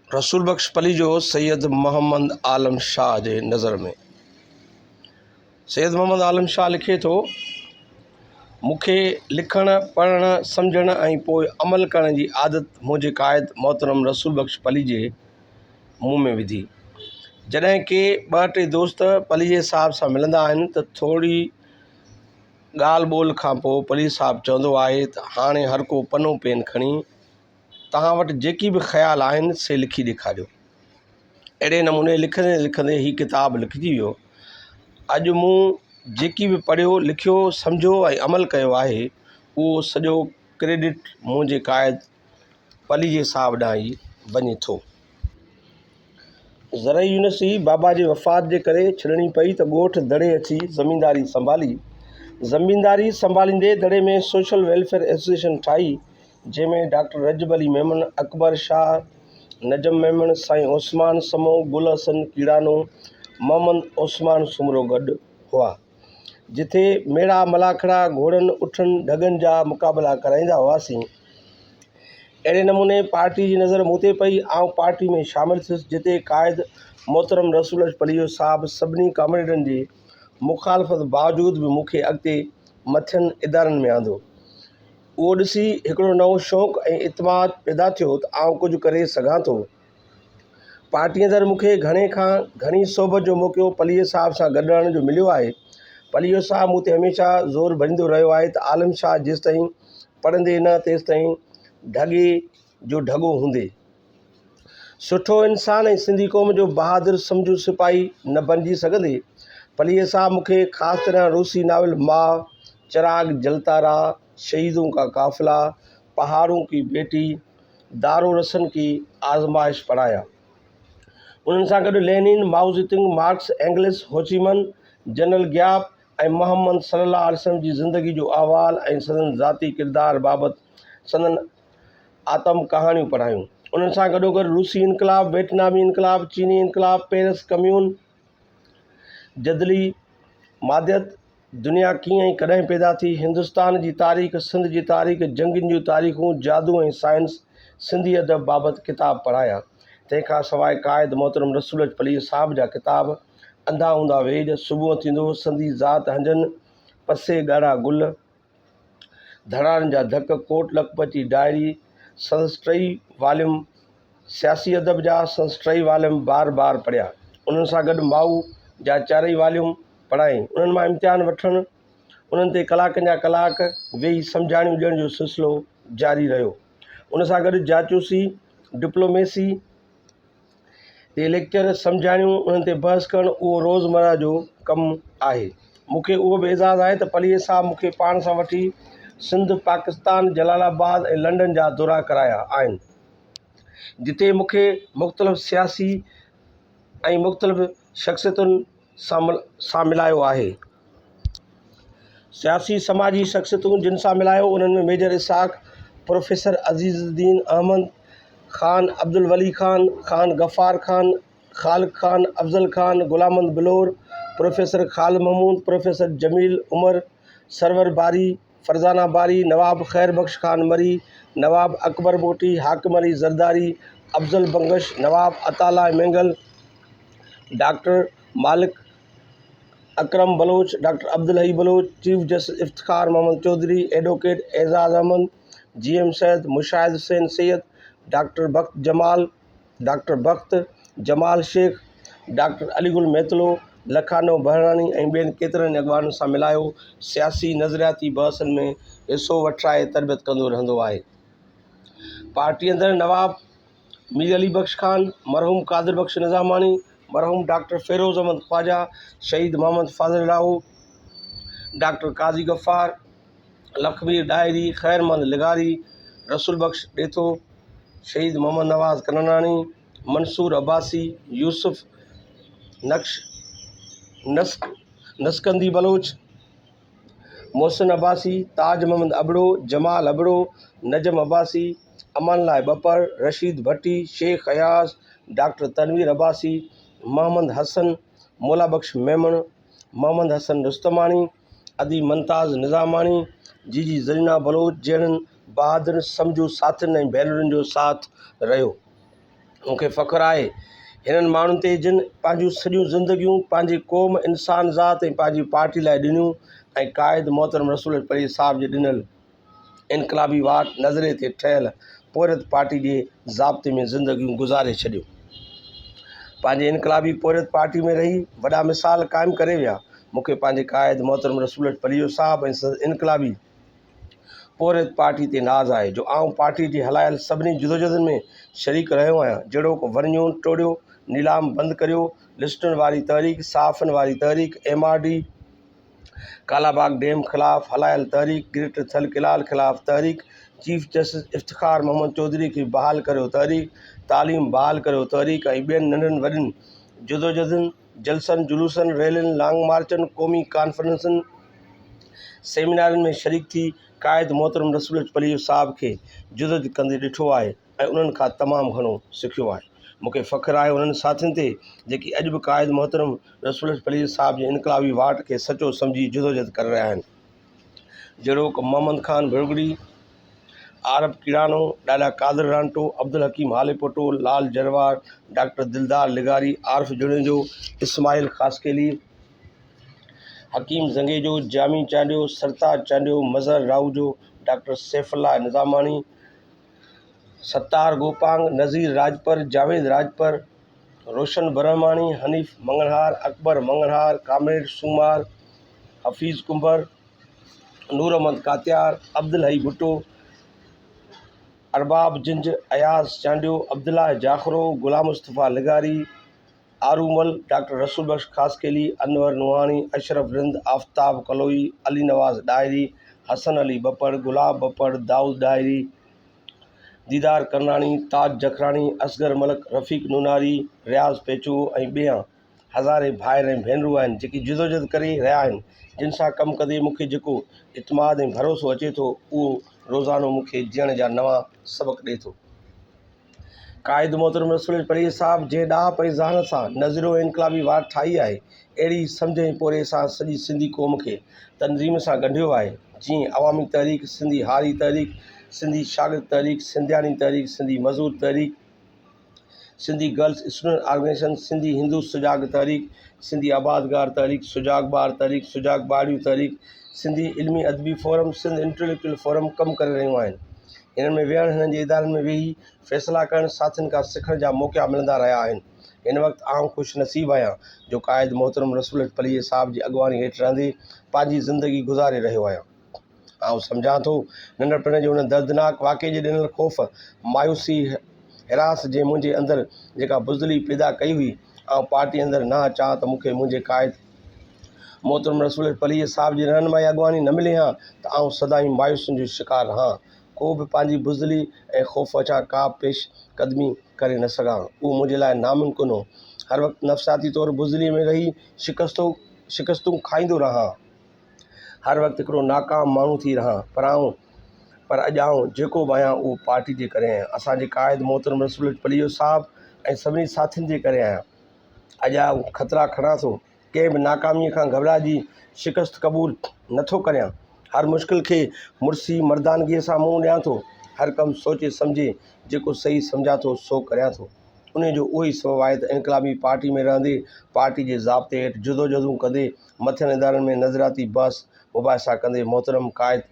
रसूल बख्श पली जो सैयद मोहम्मद आलम शाह जे नज़र में। सैयद मोहम्मद आलम शाह लिखे थो, मूंखे लिखण पढ़ण सम्झण ऐं पोइ अमल करण जी आदत मुंहिंजे क़ाइद मोहतरम रसूल बख्श पली जे मुंहं में विधी। जॾहिं के ॿ टे दोस्त पली जे साहब सां मिलंदा आहिनि त थोरी ॻाल्हि ॿोल खां पोइ पली साहब चवंदो आहे त हाणे हर को पनो पेन खणी तव्हां वटि जेकी बि ख़्याल आहिनि से लिखी ॾेखारियो। अहिड़े नमूने लिखंदे लिखंदे हीअ किताब लिखिजी वियो। अॼु मूं जेकी बि पढ़ियो लिखियो सम्झो ऐं अमल कयो आहे उहो सॼो क्रेडिट मुंहिंजे क़ाइद पली जे साहब ॾांहुं ई वञे थो। ज़रई यूनिवर्सिटी बाबा जे वफ़ात जे करे छॾणी पई त ॻोठ दड़े अची ज़मींदारी संभाली। ज़मींदारी संभालींदे दड़े में सोशल वेलफेयर एसोसिएशन ठाही, जंहिंमें डॉक्टर रजब अली मेमन, अकबर शाह, नजम मेमन, साईं ओस्मान समो, गुल हसन कीड़ानो, मोहम्मद ओस्मान सुमरो गॾु हुआ। जिथे मेड़ा मलाखड़ा घोड़नि उठनि ढगनि जा मुक़ाबला कराईंदा हुआसीं, अहिड़े नमूने पार्टी जी नज़र मूं ते पई। आउं पार्टी में शामिलु थियुसि, जिते क़ाइद मोहतरम रसूल बख्श पली जो साहब सभिनी कॉमरेडनि जे मुखालफ़त बावजूद बि मूंखे अॻिते मथियनि इदारनि में आंदो। उहो ॾिसी हिकिड़ो नओं शौक़ु ऐं इतमाद पैदा थियो त आउं कुझु करे सघां थो। पार्टीअ अंदरि मूंखे घणे खां घणी सोबत जो मौक़ो पलीअ साहब सां गॾु रहण जो मिलियो आहे। पलीअ साहब मूं ते हमेशह ज़ोर भरींदो रहियो आहे त आलम शाह जेसि ताईं पढ़ंदे न तेसि ताईं ढगे जो ढगो हूंदे। सुठो इंसान ऐं सिंधी क़ौम जो बहादुर सम्झू सिपाही न बणिजी सघंदे। पलीअ साहब मूंखे ख़ासि तरह रूसी नावल माँ, चिराग जलता रहा, शहीदों का काफ़िला, पहाड़ों की बेटी, दारो रसन की आज़माइश पढ़ाया। उन्हनि सां गॾु लेनिन, माओ ज़ेतुंग, मार्क्स, एंगल्स, होचिमन, जनरल ग्याप ऐं मोहम्मद सल्लल्लाहु अलैहि वसल्लम जी ज़िंदगी जो अहवाल ऐं संदन ज़ाती किरदार बाबति संदन आतम कहाणियूं पढ़ायूं। उन्हनि सां गॾोगॾु रूसी इनकलाब, वियतनामी इनकलाब, चीनी इनकलाब, पेरिस कम्यून, जदली मादियत, दुनिया कीअं ऐं कॾहिं पैदा थी, हिंदुस्तान जी तारीख़, सिंध जी तारीख़, जंगनि जूं तारीख़ूं, जादू ऐं साइंस, सिंधी अदब बाबति किताब पढ़ाया। तंहिंखां सवाइ क़ाइद मोहतरम रसूल बख्श पली साहब जा किताब अंधा हूंदा वेज, सुबुह थींदो, संधी ज़ात हंजन, पसे ॻाढ़ा गुल, धड़ारनि जा धक, कोट लखपत जी डायरी, संदसि 3 वॉल्यूम सियासी अदब जा, संदसि 3 वॉल्यूम बार बार पढ़िया। उन्हनि सां गॾु माऊ जा 4 वॉल्यूम पढ़ाई। उन्हनि मां इम्तिहान वठणु, उन्हनि ते कलाकनि जा कलाक वेही सम्झाणियूं ॾियण जो सिलसिलो जारी रहियो। उन सां गॾु जाचूसी, डिप्लोमेसी ते लेक्चर, सम्झाणियूं, उन्हनि ते बहस करणु उहो रोज़मर्रा जो कमु आहे। मूंखे उहो बि एज़ाज़ु आहे त पलीअ साहब मूंखे पाण सां वठी सिंध, पाकिस्तान, जलालाबाद ऐं लंडन जा दौरा कराया आहिनि, जिते मूंखे मुख़्तलिफ़ सियासी ऐं मुख़्तलिफ़ शख़्सियतुनि सां मिलायो आहे। सियासी समाजी शख़्सियतूं जिन सां मिलायो, उन्हनि में मेजर इसहाक़, प्रोफेसर अज़ीज़ुद्दीन अहमद ख़ान, अब्दुल वली ख़ान, ख़ान गफ़ार ख़ान, ख़ालिद ख़ान, अफ़ज़ल ख़ान, गुलामंद बिलोर, प्रोफेसर ख़ालिद महमूद, प्रोफेसर जमील उमर, सरवर बारी, फरज़ाना बारी, नवाब ख़ैर बख्श ख़ान मरी, नवाब Akbar Bugti, Hakim Ali Zardari, Afzal Bangash, Nawab Ataullah Mengal, doctor Malik Akram Baloch, doctor Abdul Hai Baloch, chief justice Iftikhar Muhammad Chaudhry, advocate Ejaz Ahmad, GM Syed, Mushahid Hussain Syed, doctor Bakht Jamal Sheikh, doctor Aligul Maitlo, Lakhano Bahrani ऐं ॿियनि केतिरनि अॻवाननि सां मिलायो सियासी नज़रियाती बहसनि में हिसो वठाए तरबियत कंदो रहंदो आहे। पार्टी अंदरि नवाब मीर अली बख्श ख़ान, मरहूम कादिर बख्श निज़ामानी, मरहूम डॉक्टर फ़िरोज़ अहमद ख्वाजा, शहीद मोहम्मद फाज़िल राओ, डॉक्टर काज़ी गफ़ार, लखमीर डायरी, ख़ैरमंद लिगारी, रसूल बख्श ॾेथो, शहीद मोहम्मद नवाज़ कननानी, मंसूर अब्बासी, यूसुफ नस्कंदी बलोच, मोहसिन अब्बासी, ताज मोहम्मद अबड़ो, जमाल अबड़ो, नजम अब्बासी, अमानल्ला बपर, रशीद भट्टी, शेख अयाज़, डॉक्टर तनवीर अब्बासी, मोहम्मद हसन, मौला बख्श मेमन, मोहम्मद हसन रुस्तमानी, अदी मुमताज़ निज़ामानी, जीजी ज़रीना बलोच जहिड़नि बहादुर सम्झू साथियुनि ऐं भेनरुनि जो साथ रहियो। मूंखे फ़ख़्रु आहे हिननि माण्हुनि ते जिन पंहिंजूं सॼियूं ज़िंदगियूं पंहिंजी क़ौम इंसान ज़ात ऐं पंहिंजी पार्टी लाइ ॾिनियूं ऐं क़ाइद मोहतरम रसूल परी साहिब जे ॾिनल इनकलाबी वाट नज़रे ते ठहियल पोरियत पार्टी जे ज़ाब्ते में ज़िंदगियूं गुज़ारे छॾियूं। पंहिंजे इनकलाबी पोरियत पार्टी में रही वॾा मिसाल क़ाइमु करे विया। मूंखे पंहिंजे क़ाइद मोहतरम रसूल परी साहिब ऐं इनकलाबी पोरियत पार्टी ते नाज़ आहे जो आउं पार्टी जे हलायल सभिनी जुदोजहदुनि में शरीक रहियो आहियां, जहिड़ोकि वरनियो टोड़ियो, नीलाम बंदि करियो, लिस्टुनि वारी तहरीक, साफ़नि वारी तहरीक, MRD, कालाबाग डैम ख़िलाफ़ु हलायल तहरीक, ग्रेटर थलकिलाल ख़िलाफ़ु तहरीक, चीफ जस्टिस इफ़्तिख़ार मोहम्मद चौधरी खे बहाल करियो तहरीक, तालीम बहाल करियो तहरीक ऐं ॿियनि नंढनि वॾनि जुदोजहदुनि, जलसनि, जुलूसनि, रैलियुनि, लॉन्ग मार्चनि, क़ौमी कॉन्फ्रेंसनि, सेमिनारनि में शरीक थी क़ाइद मोहतरम रसूल पली साहिब खे जुदत कंदे ॾिठो आहे ऐं उन्हनि खां तमामु घणो सिखियो आहे। मूंखे फ़ख़्रु आहे उन्हनि साथियुनि ते जेकी अॼु बि क़ाइद मोहतरम रसूल पली साहिब जे इनकलाबी वाट खे सचो सम्झी जुदोजहद करे रहिया आहिनि, जहिड़ोकि मोहम्मद ख़ान बुरगड़ी, आरब किरानो, ॾाॾा कादिर रांटो, अब्दुल हकीम हालेपोटो, लाल जरवार, डॉक्टर दिलदार लिगारी, आरिफ जुड़ेजो, इस्माइल ख़ासकेली, हकीम ज़ंगेजो, जामी चांडियो, सरताज चांडियो, मज़हर राहूजो, डॉक्टर सैफुल्लाह निज़ामानी, सत्तार गोपांग, नज़ीर राजपर, जावेद राजपर, रोशन ब्रह्माणी, हनीफ मंगलहार, अकबर मंगलहार, कामरेड सूमार, हफ़ीज़ कुंभर, नूर अहमद कात्यार, अब्दुल हई भुट्टो, अरबाब जिंज, अयाज़ चांडियो, अब्दुल्ला जाखरो, गुलाम मुस्तफ़ा लिगारी, आरूमल, डॉक्टर रसूल बख्श ख़ासकेली, अनवर नुहानी, अशरफ रिंद, आफ्ताब कलोई, अली नवाज़ डायरी, हसन अली बपड़, गुलाब बपड़, दाऊद डायरी, दीदार करनाणी, ताज जखराणी, असगर मलक, रफ़ीक नूनारी, रियाज़ पेचो ऐं ॿिया हज़ारे भाइर ऐं भेनरूं आहिनि जेकी जुदोजहद करे रहिया आहिनि, जिन सां कमु कंदे मूंखे जेको इतमाद ऐं भरोसो अचे थो उहो रोज़ानो मूंखे जीअण जा नवां सबक़ ॾिए थो। क़ाइद मोहतरम रसूल पली साहिब जंहिं ॾाह ऐं ज़हानत सां नज़रो इनकलाबी वाट ठाही आहे, अहिड़ी सम्झ ऐं पोरे सां सॼी सिंधी क़ौम खे तनज़ीम सां ॻंढियो आहे, जीअं अवामी तहरीक, सिंधी हारी तहरीक, सिंधी शागिर्द तहरीक, सिंधियानी तहरीक, Sindhi Mazdoor Tehreek, Sindhi girls student organisation, Sindhi Hindu Sujag Tehreek, Sindhi आबादगार तहरीक, सुजाग बार तहरीक, सुजाग बाड़ियूं तहरीक, सिंधी इल्मी अदबी फोरम, सिंध इंटेलेक्चुअल फोरम कमु करे रहियूं आहिनि। हिननि में विहण, हिननि जे इदारनि में वेही फ़ैसिला करणु, साथियुनि खां सिखण जा मौक़ा मिलंदा रहिया आहिनि। हिन वक़्तु आउं ख़ुशि नसीब आहियां जो क़ाइद मोहतरम रसूल पली साहिब जी अॻुवानी हेठि रहंदे पंहिंजी ज़िंदगी गुज़ारे रहियो आहियां। आउं सम्झां थो नंढपिण जे हुन दर्दनाक वाक़े जे ॾिनल ख़ौफ़, मायूसी, हिरास जे मुंहिंजे अंदरि जेका बुज़दिली पैदा कई हुई, आउं पार्टी अंदरि न अचां त मूंखे मुंहिंजे क़ाइद मोहतरम रसूल पली साहिब जी रहनुमाई अॻुवानी न मिले हा त आउं सदाईं मायूसियुनि जो शिकार रहां, को बि पंहिंजी बुज़दिली ऐं ख़ौफ़ अचां का पेश क़दमी करे न सघां, उहो मुंहिंजे लाइ नामुमकिन हो। हर वक़्तु नफ़्सियाती तौरु बुज़दिली में रही शिकस्तूं खाईंदो रहां, हर वक़्तु हिकिड़ो नाकाम माण्हू थी रहां, पर अॼु आउं जेको बि आहियां उहो पार्टी जे करे आहियां, असांजे क़ाइद मोहतरम रसूल पली साहिब ऐं सभिनी साथियुनि जे करे आहियां। अॼु आउं ख़तरा खणां थो, कंहिं बि नाकामीअ खां घबराइजी शिकस्त क़बूल नथो करियां, हर मुश्किल खे मुड़सी मर्दानगीअ सां मुंहुं ॾियां थो, हर कमु सोचे सम्झे जेको सही सम्झां थो सो करियां थो। उन जो उहो ई सबबु आहे त इनकलाबी पार्टी में रहंदे पार्टी जे ज़ाब्ते हेठि जुदोजहदूं कंदे मथियनि इदारनि में नज़राती बहस मुबाहिसा कंदे मोहतरम क़ाइद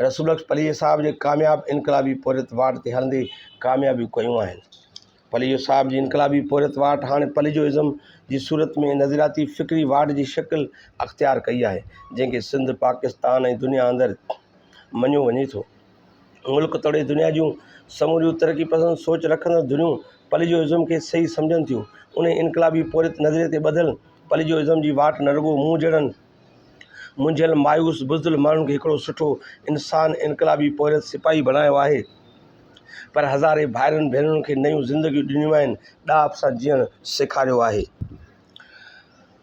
रसूल पली साहिब जे कामयाब इनकलाबी पोरियत वाट ते हलंदे कामयाबियूं कयूं आहिनि। पली साहिब जी इनकलाबी पोरियत वाट हाणे पलिजोइज़म जी सूरत में नज़रियाती फ़िक्री वाट जी शिकिल अख़्तियार कई आहे, जंहिंखे सिंध, पाकिस्तान ऐं दुनिया अंदरि मञियो वञे थो। मुल्क तोड़े दुनिया जूं समूरियूं तरक़ी पसंद सोच रखंदड़ दुनियूं पलिजोइज़म खे सही सम्झनि थियूं। उन इनकलाबी पोरियत नज़रे ते ॿधल पलिजोइज़म जी वाट न रुॻो मूं जहिड़नि मुंझियल मायूस बुज़दिल माण्हुनि खे हिकिड़ो सुठो इंसान इनकलाबी पोरियत सिपाही बणायो आहे, पर हज़ारे भाइरनि भेनरुनि खे नयूं ज़िंदगियूं ॾिनियूं आहिनि, ॾाह सां जीअण सेखारियो आहे।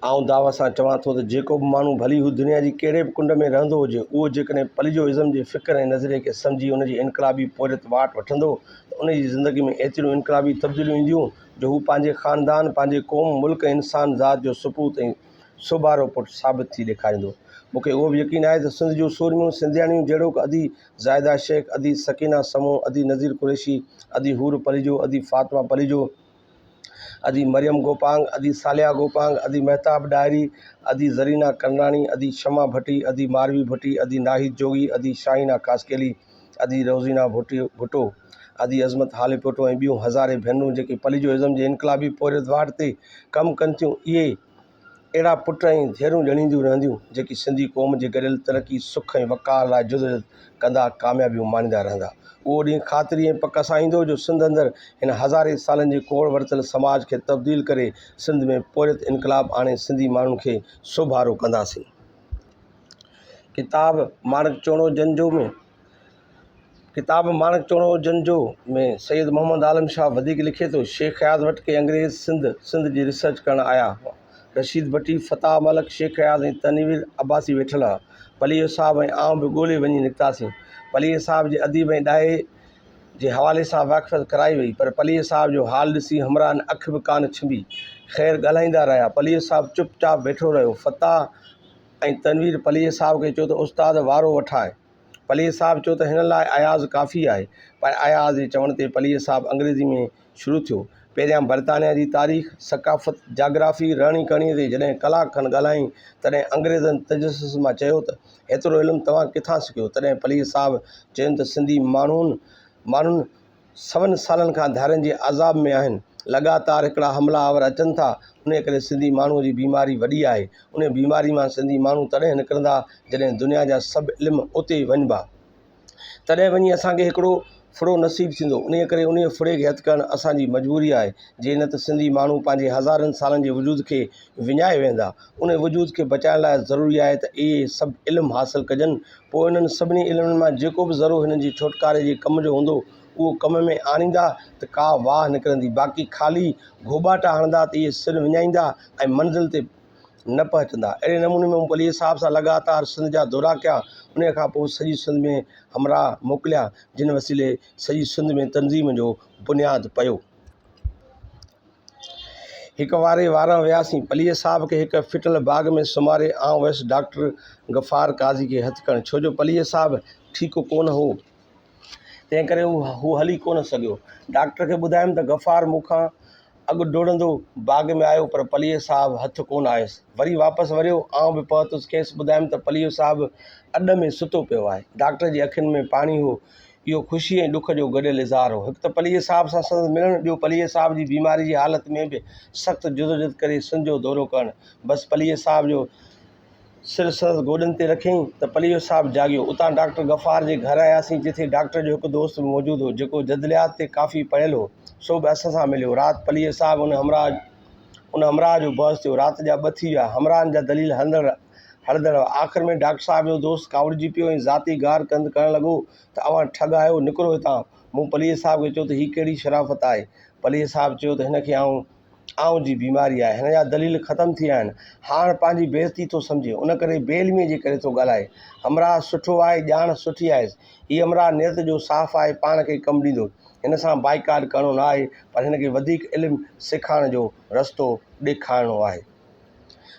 आउं दावा सां चवां थो त जेको बि माण्हू भली हू दुनिया जी कहिड़े बि कुंड में रहंदो हुजे, उहो जेकॾहिं पलिजोइज़म जे फ़िक्र ऐं नज़रिए खे सम्झी उन जी इनकलाबी पोरियत वाट वठंदो त उन जी ज़िंदगी में एतिरियूं इनकलाबी तब्दीलियूं ईंदियूं जो हू पंहिंजे ख़ानदान, पंहिंजे क़ौम, मुल्क ऐं इंसान ज़ात जो सपूत ऐं सुबारो पुटु साबित थी ॾेखारींदो। मूंखे उहो बि यकीन आहे त सिंध जूं सूरमियूं सिंधियाणियूं जहिड़ोकि अदी ज़ाहिदा शेख, अदी सकीना समूह, अदी नज़ीर कुरैशी, अदी हूर पलिजो, अदी फातिमा पलिजो, अदी मरियम गोपांग, अदी सालिया गोपांग, अदी महताब डायरी, अदी ज़रीना करनाणी, अदी शमा भट्टी, अदी मारवी भट्टी, अदी नाहिद जोगी, अदी शाहीना कासकेली, अदी रोज़ीना भुट्टो, अदी अज़मत हाले पोटो ऐं ॿियूं हज़ारे भेनरूं जेके पलिजो इज़म जे इनकलाबी पोरियत वाट ते कमु कनि थियूं। इहे अहिड़ा पुट ऐं धीअरूं ॼणींदियूं रहंदियूं जेकी सिंधी क़ौम जे गॾियल तरक़ी, सुख ऐं वक़ार लाइ जुदोजहद कंदा कामयाबियूं माणींदा रहंदा। उहो ॾींहुं ख़ातिरी ऐं पक सां ईंदो जो सिंध अंदरि हिन हज़ारे सालनि जे कोड़ वरितल समाज खे तब्दील करे सिंध में पोरियत इनकलाब आणे सिंधी माण्हुनि खे सोभारो कंदासीं। किताब माणक चोणो जंजो में सैयद मोहम्मद आलम शाह वधीक लिखे थो। शेख हयात वटि के अंग्रेज़ सिंध जी रिसर्च करणु आया हुआ। रशीद भट्टी, फ़ताह मलक, शेख हयात ऐं तनवीर अब्बासी वेठल हुआ। पलीअ साहब ऐं आउं बि ॻोल्हे वञी निकितासीं। पलीअ साहब जे अदीब ऐं ॾाहे जे हवाले सां वाक़फ़ियत कराई वई, पर पलीअ साहब जो हाल ॾिसी हमराहनि अखि बि कान छिंबी। ख़ैर ॻाल्हाईंदा रहिया। पलीअ साहब चुपचाप वेठो रहियो। फ़ताह ऐं तनवीर पलीअ साहब खे चयो त उस्ताद वारो वठाए। पलीअ साहब चयो त हिन लाइ अयाज़ काफ़ी आहे, पर अयाज़ जे चवण ते पलीअ साहब अंग्रेज़ी में शुरू थियो। पहिरियां बरतानिया जी तारीख़, सक़ाफ़त, जाग्राफ़ी, रहणी करणीअ ते जॾहिं कलाक खनि ॻाल्हाईं तॾहिं अंग्रेज़नि तजस्सुस मां चयो त एतिरो इल्मु तव्हां किथां सिखियो? तॾहिं पलीअ साहब चयुनि त सिंधी माण्हुनि सवनि सालनि खां धारियुनि जे अज़ाब में आहिनि। लगातार हिकिड़ा हमलावर अचनि था। उन करे सिंधी माण्हूअ जी बीमारी वॾी आहे। उन बीमारी मां सिंधी माण्हू तॾहिं निकिरंदा जॾहिं दुनिया जा सभु इल्मु उते वञिबा, तॾहिं वञी असांखे हिकिड़ो फुड़ो नसीबु थींदो। उन करे उन फुड़े खे हथु करणु असांजी मजबूरी आहे। जे न त सिंधी माण्हू पंहिंजे हज़ारनि सालनि जे वजूद खे विञाए वेंदा। उन वजूद खे बचाइण लाइ ज़रूरी आहे त इहे सभु इल्मु हासिलु कजनि। पोइ इन्हनि सभिनी इल्मनि मां जेको बि ज़रो हिननि जी छुटकारे जे कम जो हूंदो उहो कम में आणींदा त का वाह निकिरंदी। बाक़ी ख़ाली घोॿाटा हणंदा त इहे सिर विञाईंदा ऐं मंज़िल ते न पहुचंदा। अहिड़े नमूने में पलीअ साहब सां लगातार सिंध जा दौरा कया। उन खां पोइ सॼी सिंध में हमराह मोकिलिया, जिन वसीले सॼी सिंध में तंज़ीम जो बुनियादु पियो। हिकु वारे वारां वियासीं। पलीअ साहब खे हिकु फिटल बाग़ में सुम्हारे आउं वियुसि डॉक्टर गफ़ार काज़ी खे हथु करणु, छो जो पलीअ साहब ठीकु कोन हो, तंहिं करे हू हली कोन सघियो। डॉक्टर खे ॿुधायमि त गफ़ार मूंखां अॻु डोड़ंदो बाग़ में आयो, पर पलीअ साहब हथु कोन आयुसि। वरी वापसि वरियो। आउं बि पहुतुसि। खेसि ॿुधायमि त पलीअ साहब अॾ में सुतो पियो आहे। डॉक्टर जी अखियुनि में पाणी हो। इहो ख़ुशी ऐं ॾुख जो गॾियल इज़हार हो। हिकु त पलीअ साहब सां संदसि मिलणु, ॿियो पलीअ साहब जी बीमारी जी हालति में बि सख़्तु जुदोजहद करे सिंध जो दौरो करणु। बसि पलीअ साहब जो सिर संदसि गोॾनि ते रखियईं त पलीअ साहब जाॻियो। उतां डॉक्टर गफ़ार जे घर आयासीं, जिथे डॉक्टर जो हिकु दोस्त बि मौजूदु हो जेको जदलियात ते काफ़ी पढ़ियलु हो। सो बि असां सां मिलियो। राति पलीअ साहब उन हमराह जो बहस थियो। राति जा 2 थी विया। हमराहनि जा दलील हलंदड़। आख़िर में डॉक्टर साहब जो दोस्त कावड़जी पियो ऐं ज़ाती गार कंद करणु लॻो त अवां ठग आहियो, निकिरो हितां। मूं पलीअ साहब खे चयो त हीअ कहिड़ी शराफ़त आहे? पलीअ साहब चयो त हिन खे आउं जी बीमारी आहे। हिन जा दलील ख़तमु थी विया आहिनि। हाणे पंहिंजी बेइज़ती थो सम्झे, उन करे बेइल्मीअ जे करे थो ॻाल्हाए। हमराह सुठो आहे, ॼाण सुठी आहे। हीअ हमराह नियत जो साफ़ आहे, पाण खे कमु ॾींदो। हिन सां बाइकाट करणो न आहे, पर हिन खे वधीक इल्मु सेखारण जो रस्तो ॾेखारिणो आहे।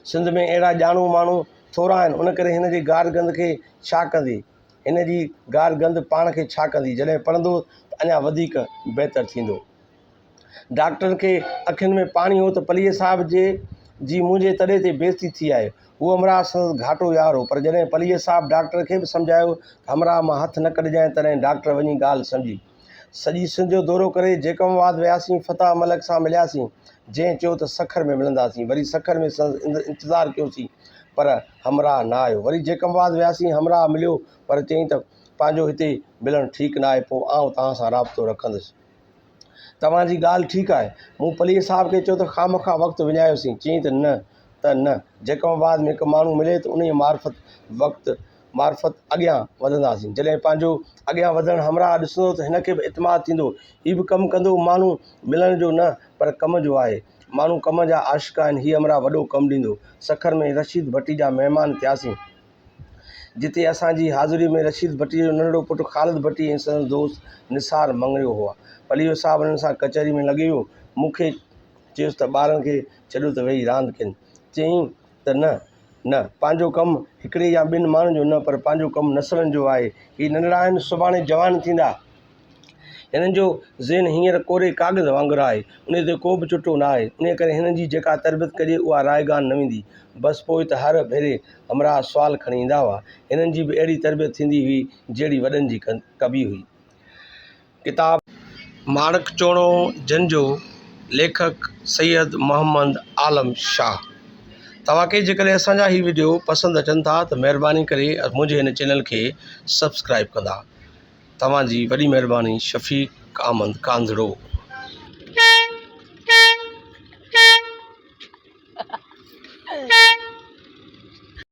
सिंध में अहिड़ा ॼाणू माण्हू थोरा आहिनि, उन करे हिन जी गार गंद खे छा कंदी? हिन जी गार गंद पाण खे छा कंदी? जॾहिं पढ़ंदो त अञा वधीक बहितरु थींदो। डॉक्टर खे अखियुनि में पाणी हो त पलीअ साहब जी मुंहिंजे तॾे ते बेइज़ती थी आहे। उहो हमराह संदसि घाटो यार हो, पर जॾहिं पलीअ साहब डॉक्टर खे बि सम्झायो त हमराह मां हथु न कढजांइ, तॾहिं डॉक्टर वञी ॻाल्हि सम्झी। सॼी सिंध जो दौरो करे जेकमाबाद वियासीं। फ़ताह मलक सां मिलियासीं, जंहिं चयो त सखर में मिलंदासीं। वरी सखर में इंतज़ारु कयोसीं, पर हमराह न आयो। वरी जेकमाबाद वियासीं। हमराह मिलियो, पर चयईं त पंहिंजो हिते मिलणु ठीकु न आहे, पोइ आउं तव्हां सां राबितो रखंदुसि। तव्हांजी ॻाल्हि ठीकु आहे। मूं पलीअ साहब खे चयो त ख़ामख़ा वक़्तु विञायोसीं। चयईं त न जेकमाबाद में हिकु माण्हू मिले त उन मार्फत अॻियां वधंदासीं। जॾहिं पंहिंजो अॻियां वधणु हमराह ॾिसंदो त हिन खे बि इतमाद थींदो। हीउ बि कमु कंदो। माण्हू मिलण जो न, पर कम जो आहे। माण्हू कम जा आशिक़ आहिनि। हीअ हमराह वॾो कमु ॾींदो। सखर में रशीद भट्टी जा महिमान थियासीं, जिते असांजी हाज़िरी में रशीद भट्टी जो नंढड़ो पुटु ख़ालिद भट्टी ऐं संदसि दोस्त निसार मंगरियो हुआ। पलीअ साहब हुननि सां कचहरी में लॻी वियो। मूंखे चयुसि त ॿारनि खे छॾियो त वेही रांदि कनि। चयईं त न पंहिंजो कमु हिकिड़े या ॿिनि माण्हुनि जो न पर पंहिंजो कमु नसलनि जो आहे। हीअ नंढड़ा आहिनि, सुभाणे जवान थींदा। हिननि जो ज़हन हींअर कोरे काग़ज़ वांगुरु आहे, उन ते को बि चुटो न आहे। उन करे हिननि जी जेका तरबियत कजे उहा रायगान न वेंदी। बसि पोइ त हर भेरे हमरा सुवाल खणी ईंदा हुआ। हिननि जी बि अहिड़ी तरबियत थींदी हुई जहिड़ी वॾनि जी कबी हुई। किताब माणक चोणो जंजो, लेखक सैयद मोहम्मद आलम शाह। तव्हांखे जेकॾहिं असांजा ही वीडियो पसंदि अचनि था त महिरबानी करे मुंहिंजे हिन चैनल खे सब्सक्राइब कंदा। तव्हांजी वॾी महिरबानी। शफ़ीक अहमद कांझड़ो।